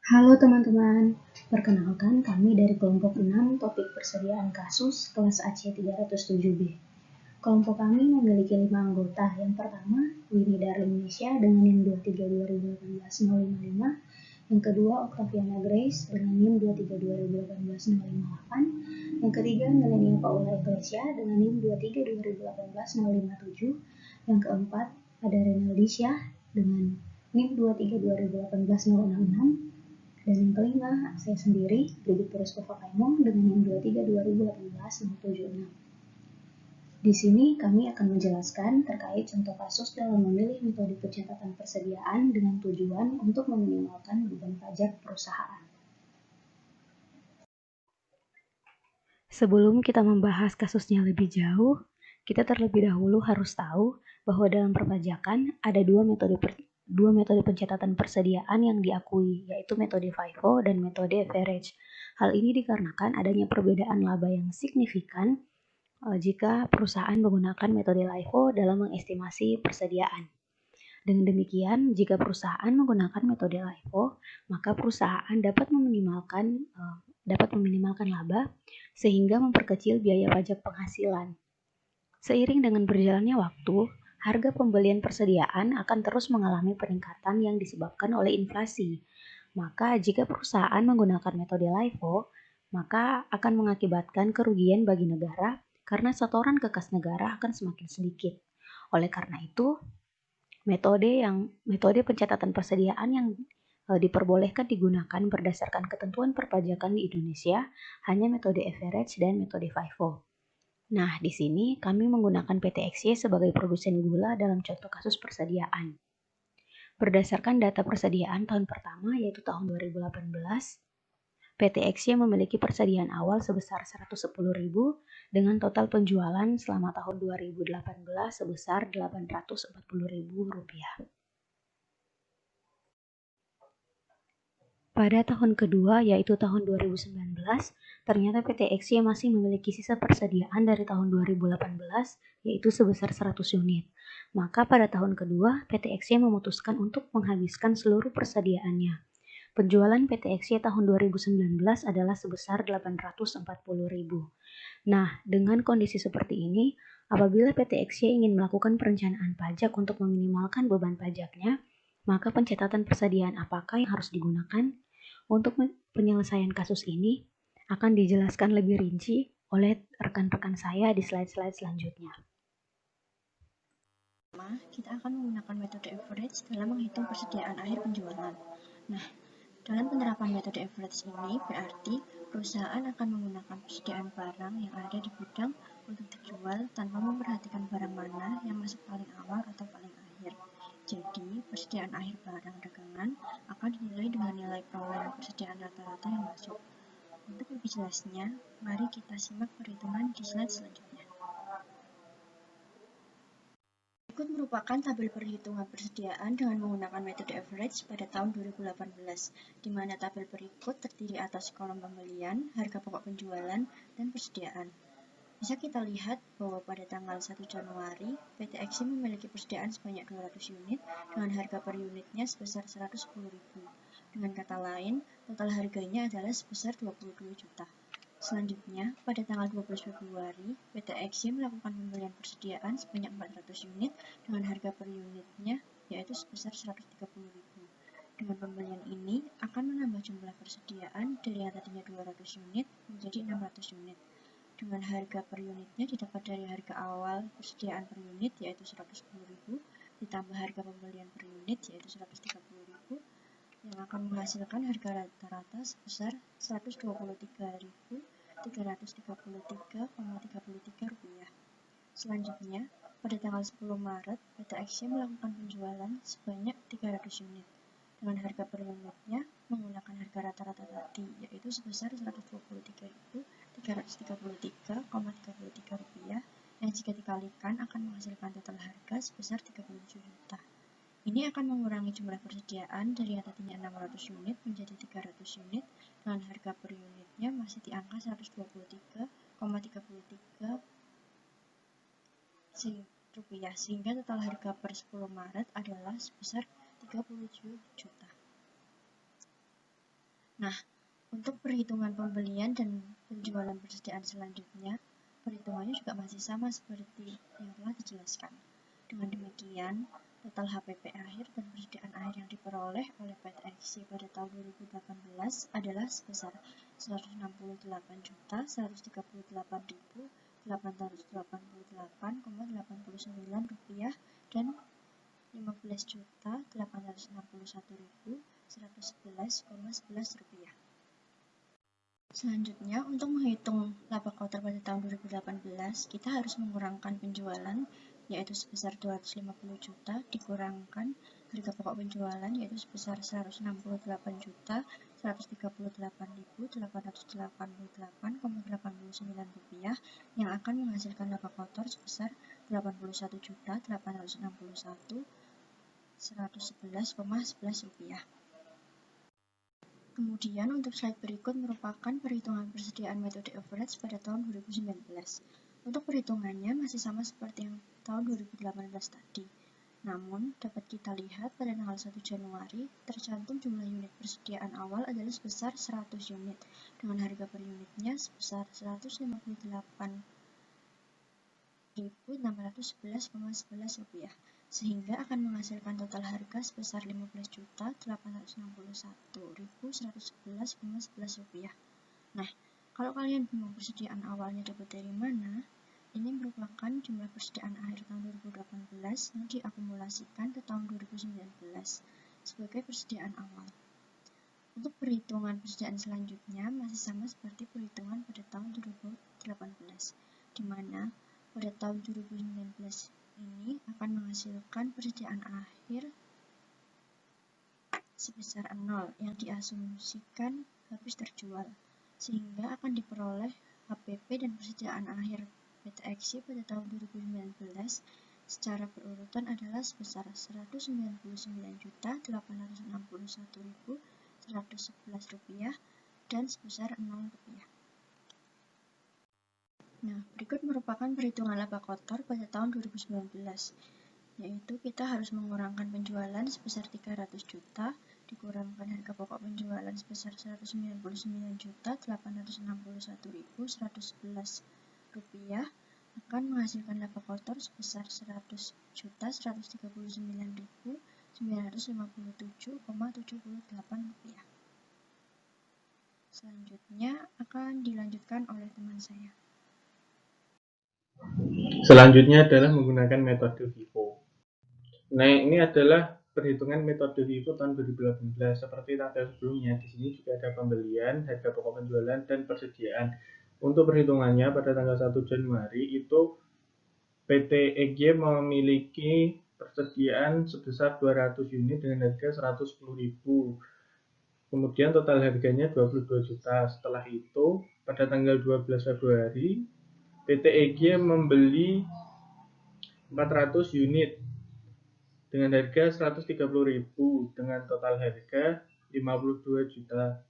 Halo teman-teman, perkenalkan kami dari kelompok 6 topik persediaan kasus kelas AC 307B. Kelompok kami memiliki 5 anggota. Yang pertama, Winnie Darlinisha dengan NIM 23 2018 055. Yang kedua, Octaviana Grace dengan NIM 23 2018 058. Yang ketiga, Melania Paula Iglesia dengan NIM 23 2018 057. Yang keempat, ada Renaldisha dengan NIM 23 2018 066. Dan yang kelima, saya sendiri, Brigit Puruskova Kaimong dengan NIM 23 2018 076. Di sini kami akan menjelaskan terkait contoh kasus dalam memilih metode pencatatan persediaan dengan tujuan untuk meminimalkan beban pajak perusahaan. Sebelum kita membahas kasusnya lebih jauh, kita terlebih dahulu harus tahu bahwa dalam perpajakan ada dua metode pencatatan persediaan yang diakui, yaitu metode FIFO dan metode average. Hal ini dikarenakan adanya perbedaan laba yang signifikan jika perusahaan menggunakan metode LIFO dalam mengestimasi persediaan. Dengan demikian, jika perusahaan menggunakan metode LIFO, maka perusahaan dapat meminimalkan laba sehingga memperkecil biaya pajak penghasilan. Seiring dengan berjalannya waktu, harga pembelian persediaan akan terus mengalami peningkatan yang disebabkan oleh inflasi. Maka jika perusahaan menggunakan metode LIFO, maka akan mengakibatkan kerugian bagi negara karena setoran ke kas negara akan semakin sedikit. Oleh karena itu, metode pencatatan persediaan yang diperbolehkan digunakan berdasarkan ketentuan perpajakan di Indonesia hanya metode average dan metode FIFO. Nah, di sini kami menggunakan PT XY sebagai produsen gula dalam contoh kasus persediaan. Berdasarkan data persediaan tahun pertama yaitu tahun 2018, PT XY memiliki persediaan awal sebesar 110.000 dengan total penjualan selama tahun 2018 sebesar Rp840.000. Pada tahun kedua yaitu tahun 2019, ternyata PT XY masih memiliki sisa persediaan dari tahun 2018 yaitu sebesar 100 unit. Maka pada tahun kedua PT XY memutuskan untuk menghabiskan seluruh persediaannya. Penjualan PT XY tahun 2019 adalah sebesar 840.000. Nah, dengan kondisi seperti ini, apabila PT XY ingin melakukan perencanaan pajak untuk meminimalkan beban pajaknya, maka pencatatan persediaan apakah yang harus digunakan? Untuk penyelesaian kasus ini akan dijelaskan lebih rinci oleh rekan-rekan saya di slide-slide selanjutnya. Kita akan menggunakan metode average dalam menghitung persediaan akhir penjualan. Nah, dalam penerapan metode average ini berarti perusahaan akan menggunakan persediaan barang yang ada di gudang untuk dijual tanpa memperhatikan barang mana yang masuk paling awal atau paling akhir. Jadi, persediaan akhir barang dagangan akan dinilai dengan nilai perolehan persediaan rata-rata yang masuk. Untuk lebih jelasnya, mari kita simak perhitungan di slide selanjutnya. Berikut merupakan tabel perhitungan persediaan dengan menggunakan metode average pada tahun 2018, di mana tabel berikut terdiri atas kolom pembelian, harga pokok penjualan, dan persediaan. Bisa kita lihat bahwa pada tanggal 1 Januari, PT XY memiliki persediaan sebanyak 200 unit dengan harga per unitnya sebesar 110.000. Dengan kata lain, total harganya adalah sebesar 22 juta. Selanjutnya, pada tanggal 12 Februari, PT XY melakukan pembelian persediaan sebanyak 400 unit dengan harga per unitnya yaitu sebesar 130.000. Dengan pembelian ini akan menambah jumlah persediaan dari yang tadinya 200 unit menjadi 600 unit. Dengan harga per unitnya didapat dari harga awal persediaan per unit yaitu 110.000 ditambah harga pembelian per unit yaitu 130.000 yang akan menghasilkan harga rata-rata sebesar Rp323.333,33. Selanjutnya, pada tanggal 10 Maret, PT XY melakukan penjualan sebanyak 300 unit dengan harga per unitnya menggunakan harga rata-rata tadi yaitu sebesar Rp123.333,33 yang jika dikalikan akan menghasilkan total harga sebesar 37 juta. Ini akan mengurangi jumlah persediaan dari yang tadinya 600 unit menjadi 300 unit dengan harga per unitnya masih di angka 123,33 rupiah, sehingga total harga per 10 Maret adalah sebesar 37 juta. Nah, untuk perhitungan pembelian dan penjualan persediaan selanjutnya, perhitungannya juga masih sama seperti yang telah dijelaskan. Dengan demikian, total HPP akhir dan persediaan akhir yang diperoleh oleh PT XY pada tahun 2018 adalah sebesar Rp168.838,89 dan Rp15.861.111,11. Selanjutnya, untuk menghitung laba kotor pada tahun 2018, kita harus mengurangkan penjualan, yaitu sebesar 250 juta, dikurangkan harga pokok penjualan, yaitu sebesar Rp168.838,89, yang akan menghasilkan laba kotor sebesar Rp81.861.111,11. Kemudian untuk slide berikut merupakan perhitungan persediaan metode average pada tahun 2019. Untuk perhitungannya masih sama seperti yang tahun 2018 tadi. Namun, dapat kita lihat pada tanggal 1 Januari, tercantum jumlah unit persediaan awal adalah sebesar 100 unit, dengan harga per unitnya sebesar Rp158.611,11, sehingga akan menghasilkan total harga sebesar Rp15.861.111,11. Nah, kalau kalian bingung persediaan awalnya dapat dari mana, ini merupakan jumlah persediaan akhir tahun 2018 yang diakumulasikan ke tahun 2019 sebagai persediaan awal. Untuk perhitungan persediaan selanjutnya masih sama seperti perhitungan pada tahun 2018, di mana pada tahun 2019 ini akan menghasilkan persediaan akhir sebesar 0 yang diasumsikan habis terjual, sehingga akan diperoleh HPP dan persediaan akhir PT XY pada tahun 2019 secara berurutan adalah sebesar Rp199.861.111 dan sebesar Rp0. Nah, berikut merupakan perhitungan laba kotor pada tahun 2019, yaitu kita harus mengurangkan penjualan sebesar 300 juta, dikurangkan harga pokok penjualan sebesar Rp199.861.111, akan menghasilkan laba kotor sebesar Rp100.139.957,78. Selanjutnya akan dilanjutkan oleh teman saya. Selanjutnya adalah menggunakan metode FIFO. Nah, ini adalah perhitungan metode FIFO tahun 2018. Seperti tabel sebelumnya, di sini juga ada pembelian, harga pokok penjualan, dan persediaan. Untuk perhitungannya pada tanggal 1 Januari itu PT EG memiliki persediaan sebesar 200 unit dengan harga Rp110.000. Kemudian total harganya 22 juta. Setelah itu, pada tanggal 12 Februari, PT EG membeli 400 unit dengan harga Rp130.000 dengan total harga Rp52 juta.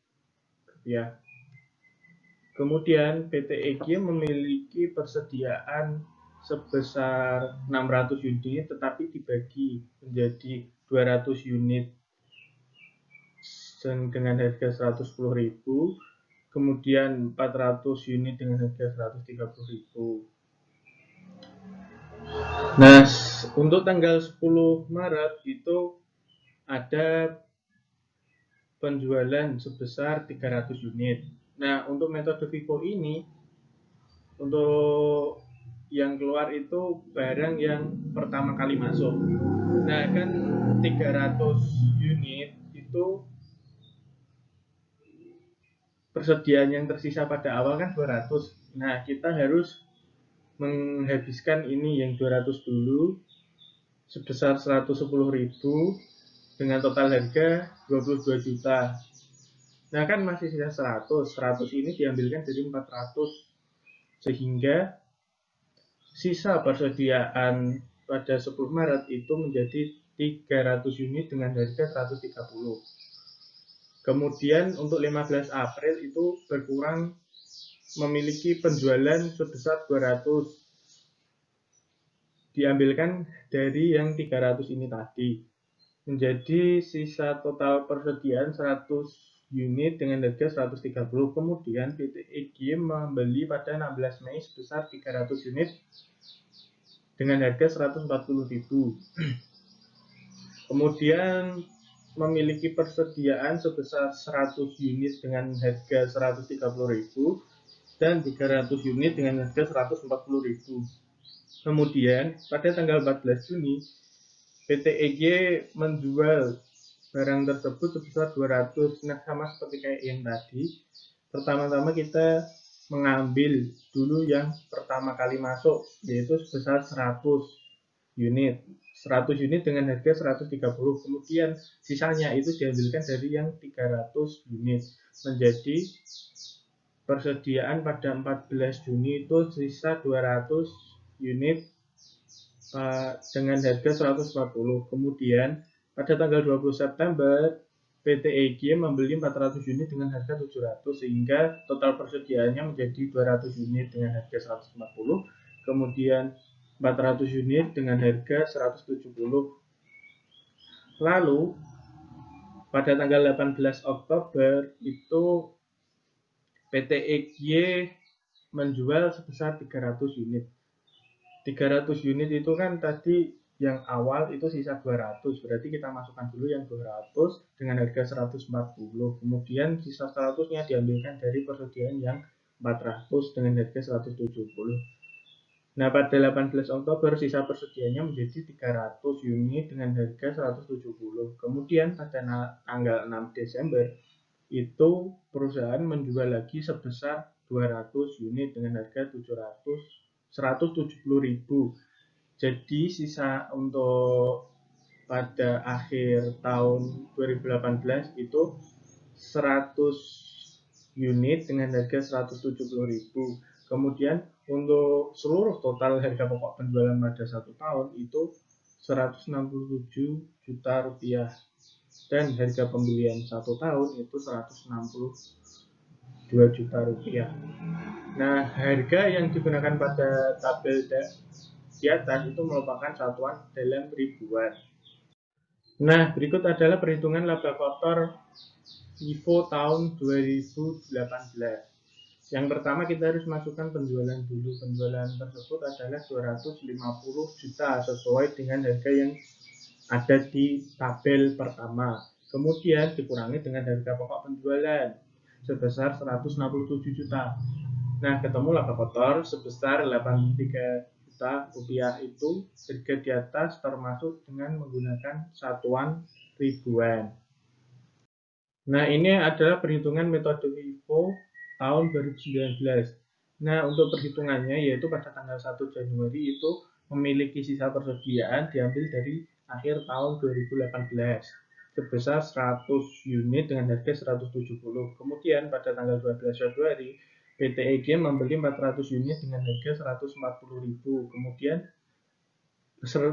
Kemudian PT EG memiliki persediaan sebesar 600 unit tetapi dibagi menjadi 200 unit dengan harga Rp110.000, kemudian 400 unit dengan harga Rp130.000. Nah, untuk tanggal 10 Maret itu ada penjualan sebesar 300 unit. Nah, untuk metode FIFO ini, untuk yang keluar itu barang yang pertama kali masuk. Nah, kan 300 unit itu persediaan yang tersisa pada awal kan 200. Nah, kita harus menghabiskan ini yang 200 dulu sebesar Rp110.000 dengan total harga Rp22 juta. Nah, kan masih sisa 100. 100 ini diambilkan dari 400 sehingga sisa persediaan pada 10 Maret itu menjadi 300 unit dengan harga 130. Kemudian untuk 15 April itu berkurang memiliki penjualan sebesar 200. Diambilkan dari yang 300 ini tadi. menjadi sisa total persediaan 100 unit dengan harga 130. Kemudian PT EG membeli pada 16 Mei sebesar 300 unit dengan harga 140.000. Kemudian memiliki persediaan sebesar 100 unit dengan harga 130.000 dan 300 unit dengan harga 140.000. Kemudian pada tanggal 14 Juni PT EG menjual barang tersebut sebesar 200. Nah, sama seperti kayak yang tadi. Pertama-tama kita mengambil dulu yang pertama kali masuk, yaitu sebesar 100 unit. 100 unit dengan harga 130. Kemudian sisanya itu diambilkan dari yang 300 unit. Menjadi persediaan pada 14 Juni itu sisa 200 unit dengan harga 140. Kemudian pada tanggal 20 September PT EG membeli 400 unit dengan harga 700 sehingga total persediaannya menjadi 200 unit dengan harga 140. Kemudian 400 unit dengan harga 170. Lalu pada tanggal 18 Oktober itu PT EG menjual sebesar 300 unit. 300 unit itu kan tadi yang awal itu sisa 200, berarti kita masukkan dulu yang 200 dengan harga 140. Kemudian sisa 100-nya diambilkan dari persediaan yang 400 dengan harga 170. Nah, pada 18 Oktober sisa persediaannya menjadi 300 unit dengan harga 170. Kemudian pada tanggal 6 Desember itu perusahaan menjual lagi sebesar 200 unit dengan harga 170.000. Jadi sisa untuk pada akhir tahun 2018 itu 100 unit dengan harga 170.000. Kemudian untuk seluruh total harga pokok penjualan pada satu tahun itu 167 juta rupiah dan harga pembelian satu tahun itu 162 juta rupiah. Nah, harga yang digunakan pada tabel di atas itu merupakan satuan dalam ribuan. Nah, berikut adalah perhitungan laba kotor FIFO tahun 2018. Yang pertama kita harus masukkan penjualan dulu. Penjualan tersebut adalah 250 juta sesuai dengan harga yang ada di tabel pertama. Kemudian dikurangi dengan harga pokok penjualan sebesar 167 juta. Nah, ketemu laba kotor sebesar 83 juta rupiah itu harga di atas termasuk dengan menggunakan satuan ribuan. Nah, ini adalah perhitungan metode FIFO tahun 2019. Nah, untuk perhitungannya yaitu pada tanggal 1 Januari itu memiliki sisa persediaan diambil dari akhir tahun 2018 sebesar 100 unit dengan harga 170. Kemudian pada tanggal 12 Februari PT EG membeli 400 unit dengan harga 140.000. Kemudian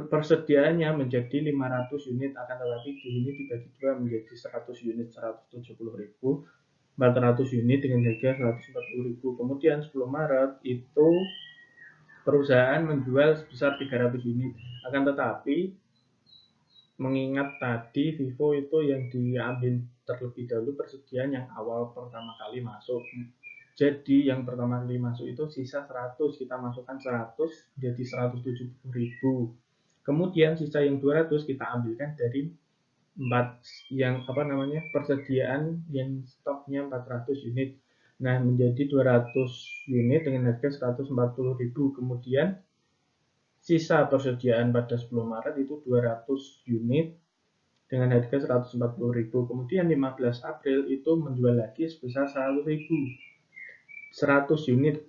persediaannya menjadi 500 unit, akan tetapi di sini dibagi dua menjadi 100 unit 170.000, 400 unit dengan harga 140.000. Kemudian 10 Maret itu perusahaan menjual sebesar 300 unit, akan tetapi mengingat tadi FIFO itu yang diambil terlebih dahulu persediaan yang awal pertama kali masuk. Jadi yang pertama kali masuk itu sisa 100, kita masukkan 100 jadi 170.000. Kemudian sisa yang 200 kita ambilkan dari persediaan yang stoknya 400 unit. Nah, menjadi 200 unit dengan harga 140.000. Kemudian sisa persediaan pada 10 Maret itu 200 unit dengan harga 140.000. Kemudian 15 April itu menjual lagi sebesar 100 unit,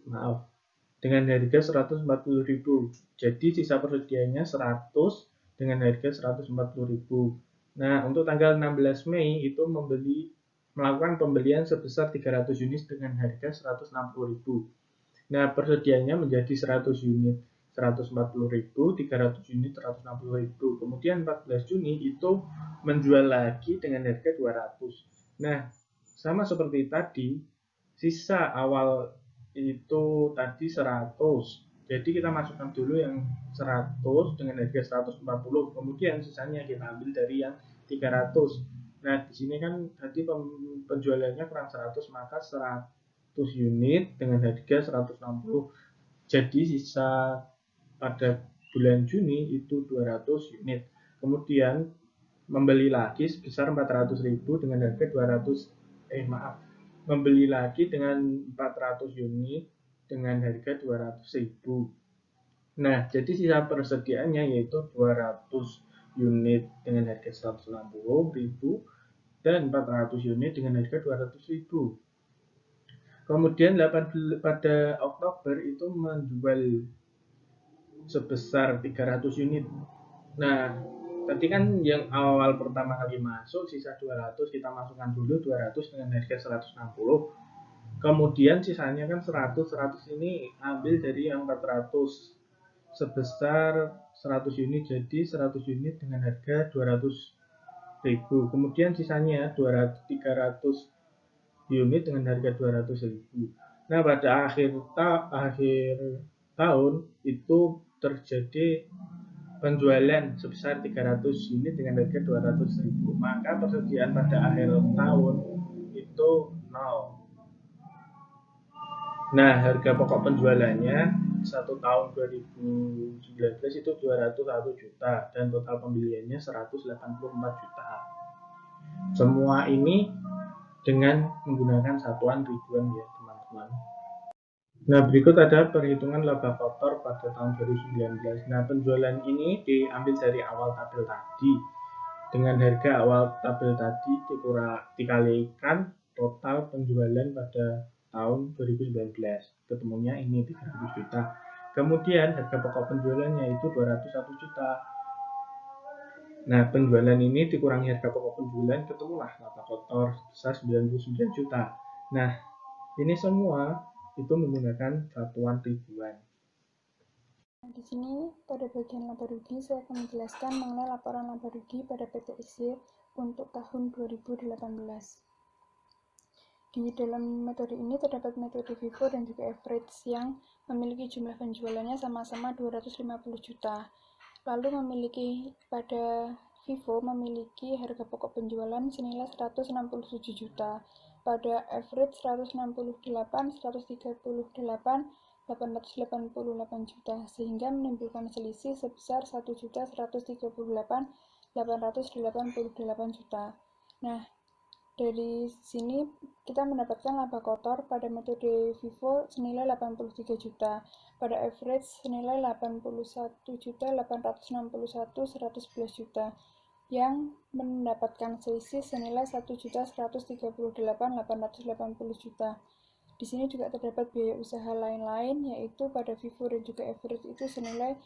dengan harga 140.000. Jadi sisa persediaannya 100 dengan harga 140.000. Nah, untuk tanggal 16 Mei itu melakukan pembelian sebesar 300 unit dengan harga 160.000. Nah, persediaannya menjadi 100 unit 140.000, 300 unit 160.000. Kemudian 14 Juni itu menjual lagi dengan harga 200. Nah, sama seperti tadi, sisa awal itu tadi 100. Jadi kita masukkan dulu yang 100 dengan harga 140. Kemudian sisanya kita ambil dari yang 300. Nah, di sini kan tadi penjualannya kurang 100, maka 100 unit dengan harga 160. Jadi sisa pada bulan Juni itu 200 unit. Kemudian membeli lagi sebesar 400.000 dengan harga 200, membeli lagi dengan 400 unit dengan harga 200.000. Nah, jadi sisa persediaannya yaitu 200 unit dengan harga 160.000 dan 400 unit dengan harga 200.000. Kemudian pada Oktober itu menjual sebesar 300 unit. Nah, tadi kan yang awal pertama kali masuk sisa 200, kita masukkan dulu 200 dengan harga 160. Kemudian sisanya kan 100 ini ambil dari yang 400 sebesar 100 unit, jadi 100 unit dengan harga 200.000. Kemudian sisanya 300 unit dengan harga 200.000. Nah, pada akhir tahun itu terjadi penjualan sebesar 300 unit dengan harga 200.000. Maka persediaan pada akhir tahun itu 0. Nah, harga pokok penjualannya satu tahun 2019 itu 201 juta dan total pembeliannya 184 juta. Semua ini dengan menggunakan satuan ribuan ya teman-teman. Nah, berikut ada perhitungan laba kotor pada tahun 2019. Nah, penjualan ini diambil dari awal tabel tadi. Dengan harga awal tabel tadi dikalikan total penjualan pada tahun 2019. Ketemunya ini 300 juta. Kemudian harga pokok penjualannya itu 201 juta. Nah, penjualan ini dikurangi harga pokok penjualan, ketemulah laba kotor sebesar 99 juta. Nah, ini semua itu menggunakan satuan ribuan. Di sini pada bagian laba rugi saya akan menjelaskan mengenai laporan laba rugi pada PT XY untuk tahun 2018. Di dalam metode ini terdapat metode FIFO dan juga average yang memiliki jumlah penjualannya sama-sama 250 juta. Lalu pada FIFO memiliki harga pokok penjualan senilai 167 juta. Pada average 168, 138, 888 juta, sehingga menimbulkan selisih sebesar 1.138.888 juta. Nah, dari sini kita mendapatkan laba kotor pada metode FIFO senilai 83 juta, pada average senilai 81.861.111 juta, yang mendapatkan selisih senilai 1.138.880 juta. Di sini juga terdapat biaya usaha lain-lain, yaitu pada FIFO dan juga average itu senilai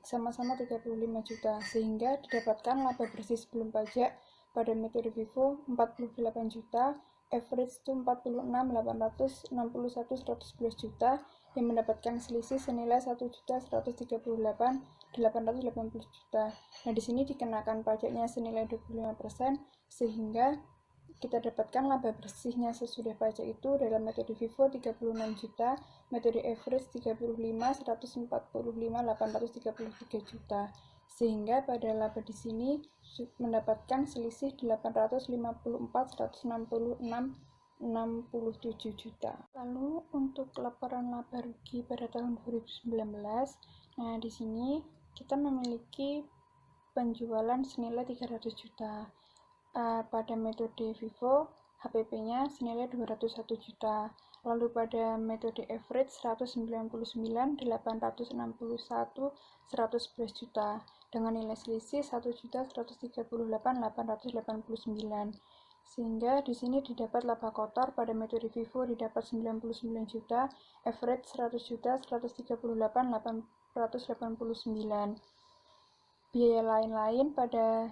sama-sama 35 juta, sehingga didapatkan laba bersih sebelum pajak pada metode FIFO 48 juta, average itu 46.861.111 juta, yang mendapatkan selisih senilai 1.138.880 juta. Nah, di sini dikenakan pajaknya senilai 25%, sehingga kita dapatkan laba bersihnya sesudah pajak itu dalam metode FIFO 36 juta, metode average 35, 145, 833 juta. Sehingga pada laba di sini mendapatkan selisih 854.166.67 juta. Lalu untuk laporan laba rugi pada tahun 2019, nah di sini kita memiliki penjualan senilai 300 juta. Pada metode FIFO, HPP-nya senilai 201 juta. Lalu pada metode average 191.861.111 juta dengan nilai selisih 1.138.889. Sehingga di sini didapat laba kotor pada metode FIFO didapat 99 juta, average 100 juta, 138.889. Biaya lain-lain pada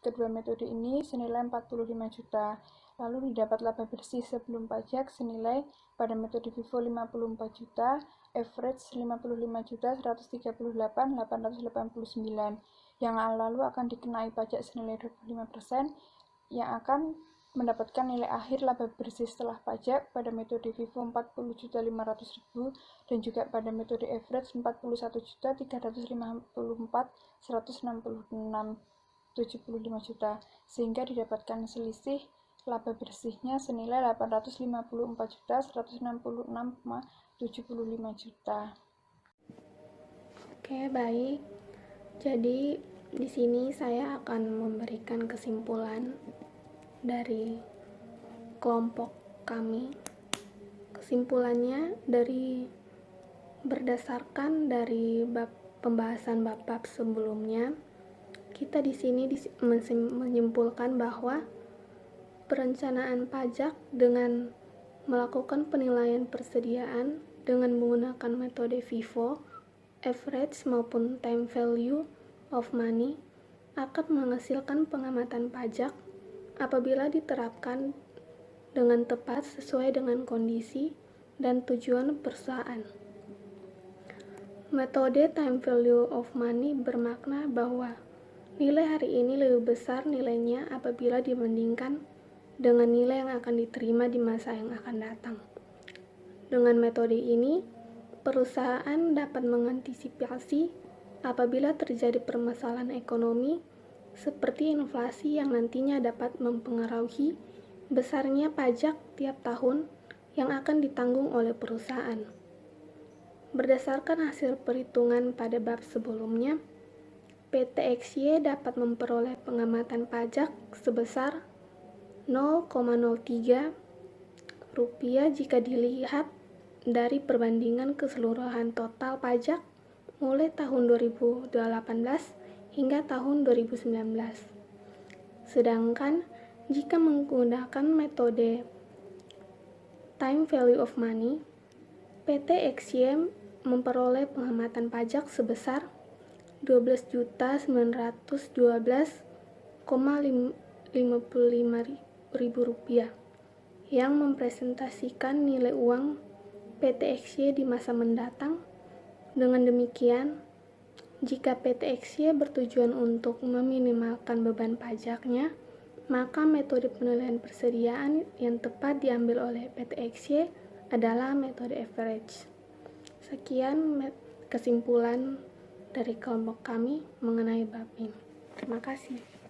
kedua metode ini senilai 45 juta. Lalu didapat laba bersih sebelum pajak senilai pada metode FIFO 54 juta, average 55 juta, 138.889, yang lalu akan dikenai pajak senilai 25%, yang akan mendapatkan nilai akhir laba bersih setelah pajak pada metode FIFO 40.500.000 dan juga pada metode average 41.354.166. 75 juta, sehingga didapatkan selisih laba bersihnya senilai 854.166,75 juta. Oke, baik. Jadi di sini saya akan memberikan kesimpulan dari kelompok kami. Kesimpulannya berdasarkan dari pembahasan bab sebelumnya, kita di sini menyimpulkan bahwa perencanaan pajak dengan melakukan penilaian persediaan dengan menggunakan metode FIFO, average maupun time value of money akan menghasilkan pengamatan pajak apabila diterapkan dengan tepat sesuai dengan kondisi dan tujuan perusahaan. Metode time value of money bermakna bahwa nilai hari ini lebih besar nilainya apabila dibandingkan dengan nilai yang akan diterima di masa yang akan datang. Dengan metode ini, perusahaan dapat mengantisipasi apabila terjadi permasalahan ekonomi seperti inflasi yang nantinya dapat mempengaruhi besarnya pajak tiap tahun yang akan ditanggung oleh perusahaan. Berdasarkan hasil perhitungan pada bab sebelumnya, PT XY dapat memperoleh pengamatan pajak sebesar 0,03 rupiah jika dilihat dari perbandingan keseluruhan total pajak mulai tahun 2018 hingga tahun 2019. Sedangkan jika menggunakan metode time value of money, PT XY memperoleh pengamatan pajak sebesar Rp12.912,55 yang mempresentasikan nilai uang PT XY di masa mendatang. Dengan demikian, jika PT XY bertujuan untuk meminimalkan beban pajaknya, maka metode penilaian persediaan yang tepat diambil oleh PT XY adalah metode average. Sekian kesimpulan dari kelompok kami mengenai bab ini. Terima kasih.